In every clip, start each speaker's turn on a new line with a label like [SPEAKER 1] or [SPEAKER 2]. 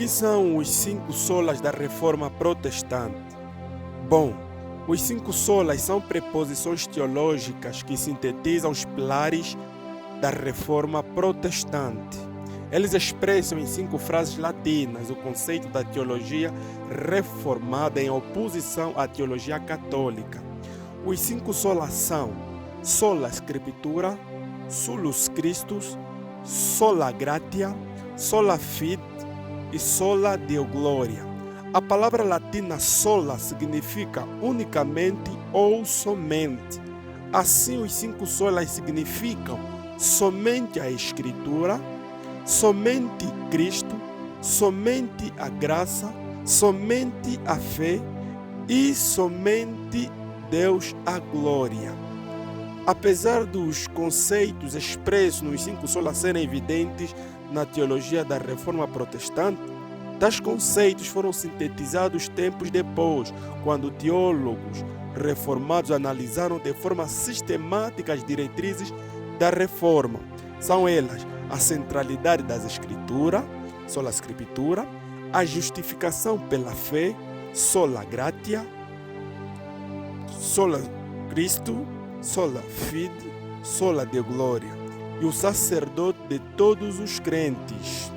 [SPEAKER 1] que são os 5 solas da Reforma Protestante? Bom, os 5 solas são preposições teológicas que sintetizam os pilares da Reforma Protestante. Eles expressam em 5 frases latinas o conceito da teologia reformada em oposição à teologia católica. Os 5 solas são sola scriptura, solus Christus, sola gratia, sola fide e sola deo gloria. A palavra latina sola significa unicamente ou somente. Assim, os 5 solas significam somente a Escritura, somente Cristo, somente a graça, somente a fé e somente Deus a glória. Apesar dos conceitos expressos nos 5 solas serem evidentes na teologia da Reforma Protestante, tais conceitos foram sintetizados tempos depois, quando teólogos reformados analisaram de forma sistemática as diretrizes da Reforma. São elas a centralidade das Escrituras, sola scriptura, a justificação pela fé, sola gratia, sola Cristo, sola fide, sola deo gloria, e o sacerdote de todos os crentes.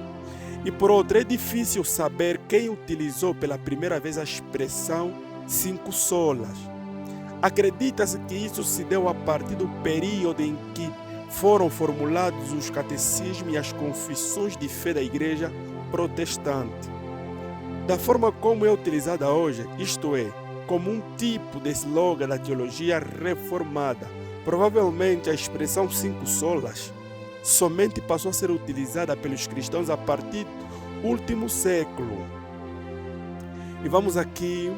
[SPEAKER 1] E por outro, é difícil saber quem utilizou pela primeira vez a expressão 5 solas. Acredita-se que isso se deu a partir do período em que foram formulados os catecismos e as confissões de fé da Igreja Protestante. Da forma como é utilizada hoje, isto é, como um tipo de slogan da teologia reformada, provavelmente a expressão 5 solas somente passou a ser utilizada pelos cristãos a partir do último século. E vamos aqui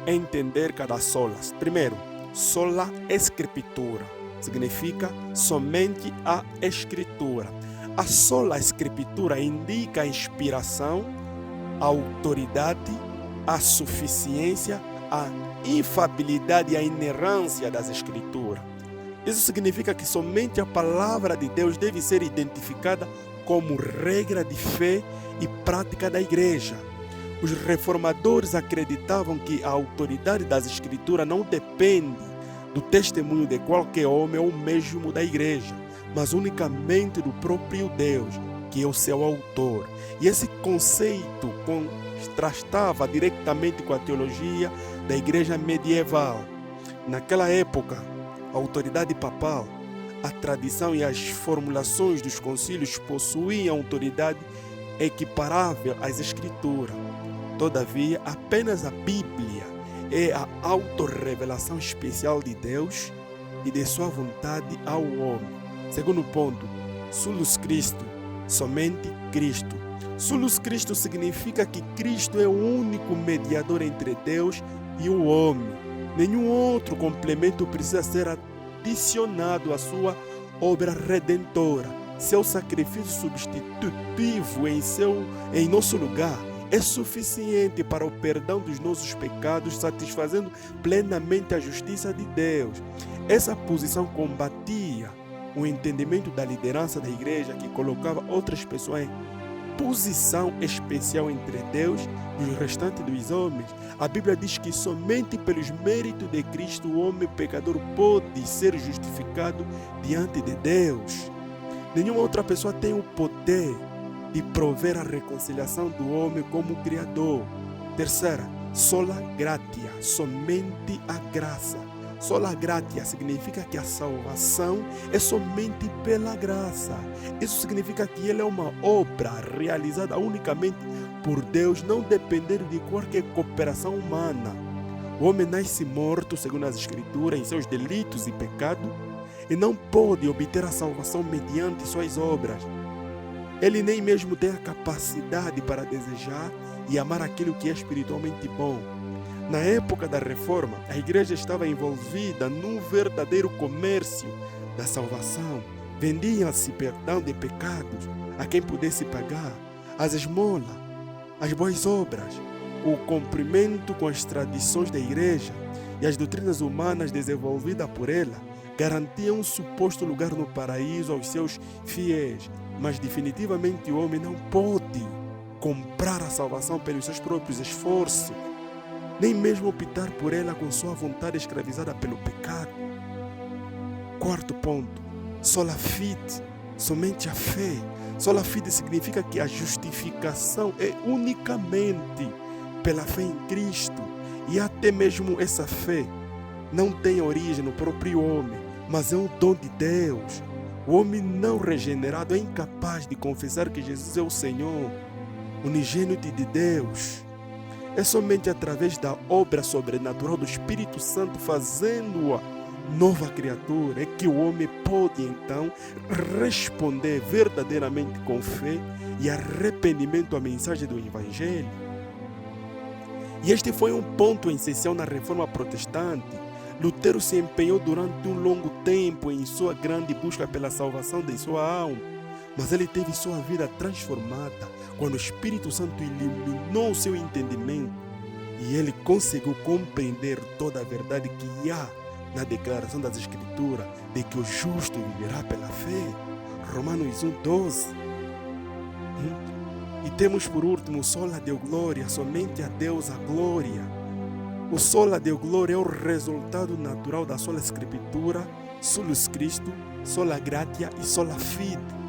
[SPEAKER 1] entender cada solas. Primeiro, sola scriptura significa somente a Escritura. A sola scriptura indica a inspiração, a autoridade, a suficiência, a infabilidade e a inerrância das Escrituras. Isso significa que somente a palavra de Deus deve ser identificada como regra de fé e prática da Igreja. Os reformadores acreditavam que a autoridade das Escrituras não depende do testemunho de qualquer homem ou mesmo da Igreja, mas unicamente do próprio Deus, que é o seu autor. E esse conceito contrastava diretamente com a teologia da Igreja medieval. Naquela época, a autoridade papal, a tradição e as formulações dos concílios possuíam autoridade equiparável às Escrituras. Todavia, apenas a Bíblia é a autorrevelação especial de Deus e de sua vontade ao homem. Segundo ponto, solus Christo, somente Cristo. Solus Christo significa que Cristo é o único mediador entre Deus e o homem. Nenhum outro complemento precisa ser adicionado à sua obra redentora. Seu sacrifício substitutivo em nosso lugar é suficiente para o perdão dos nossos pecados, satisfazendo plenamente a justiça de Deus. Essa posição combatia o entendimento da liderança da igreja, que colocava outras pessoas em posição especial entre Deus e o restante dos homens. A Bíblia diz que somente pelos méritos de Cristo o homem pecador pode ser justificado diante de Deus. Nenhuma outra pessoa tem o poder de prover a reconciliação do homem como Criador. Terceira, sola gratia, somente a graça. Sola gratia significa que a salvação é somente pela graça. Isso significa que ela é uma obra realizada unicamente por Deus, não dependendo de qualquer cooperação humana. O homem nasce morto, segundo as Escrituras, em seus delitos e pecados, e não pode obter a salvação mediante suas obras. Ele nem mesmo tem a capacidade para desejar e amar aquilo que é espiritualmente bom. Na época da Reforma, a igreja estava envolvida num verdadeiro comércio da salvação. Vendia-se perdão de pecados a quem pudesse pagar, as esmolas, as boas obras, o cumprimento com as tradições da igreja e as doutrinas humanas desenvolvidas por ela garantiam um suposto lugar no paraíso aos seus fiéis. Mas definitivamente o homem não pode comprar a salvação pelos seus próprios esforços, nem mesmo optar por ela com sua vontade escravizada pelo pecado. Quarto ponto, sola fide, somente a fé. Sola fide significa que a justificação é unicamente pela fé em Cristo, e até mesmo essa fé não tem origem no próprio homem, mas é um dom de Deus. O homem não regenerado é incapaz de confessar que Jesus é o Senhor, unigênito de Deus. É somente através da obra sobrenatural do Espírito Santo fazendo-a nova criatura é que o homem pode então responder verdadeiramente com fé e arrependimento à mensagem do Evangelho. E este foi um ponto essencial na Reforma Protestante. Lutero se empenhou durante um longo tempo em sua grande busca pela salvação de sua alma, mas ele teve sua vida transformada quando o Espírito Santo iluminou seu entendimento e ele conseguiu compreender toda a verdade que há na declaração das Escrituras de que o justo viverá pela fé. Romanos 1:12. E temos por último sola Deo glória, somente a Deus a glória. O sola Deo glória é o resultado natural da sola Escritura, solus Cristo, sola gratia e sola fide.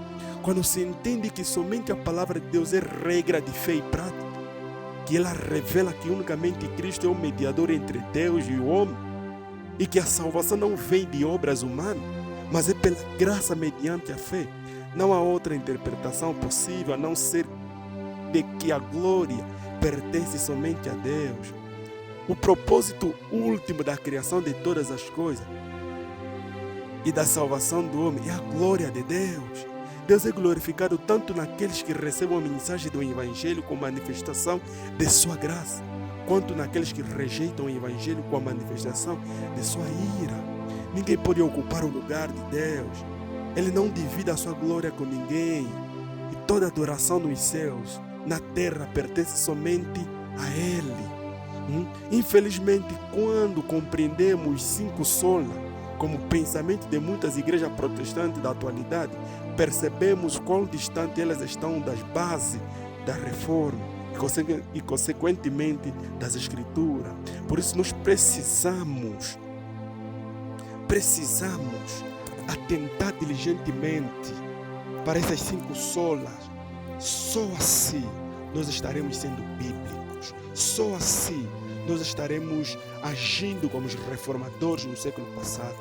[SPEAKER 1] Quando se entende que somente a palavra de Deus é regra de fé e prática, que ela revela que unicamente Cristo é o mediador entre Deus e o homem, e que a salvação não vem de obras humanas, mas é pela graça mediante a fé. Não há outra interpretação possível a não ser de que a glória pertence somente a Deus. O propósito último da criação de todas as coisas e da salvação do homem é a glória de Deus. Deus é glorificado tanto naqueles que recebem a mensagem do Evangelho com manifestação de sua graça, quanto naqueles que rejeitam o Evangelho com a manifestação de sua ira. Ninguém pode ocupar o lugar de Deus. Ele não divide a sua glória com ninguém. E toda adoração nos céus, na terra, pertence somente a Ele. Infelizmente, quando compreendemos cinco sola como pensamento de muitas igrejas protestantes da atualidade, percebemos quão distante elas estão das bases da reforma e consequentemente das Escrituras. Por isso nós precisamos atentar diligentemente para essas cinco solas. Só assim nós estaremos sendo bíblicos. Só assim nós estaremos agindo como os reformadores no século passado.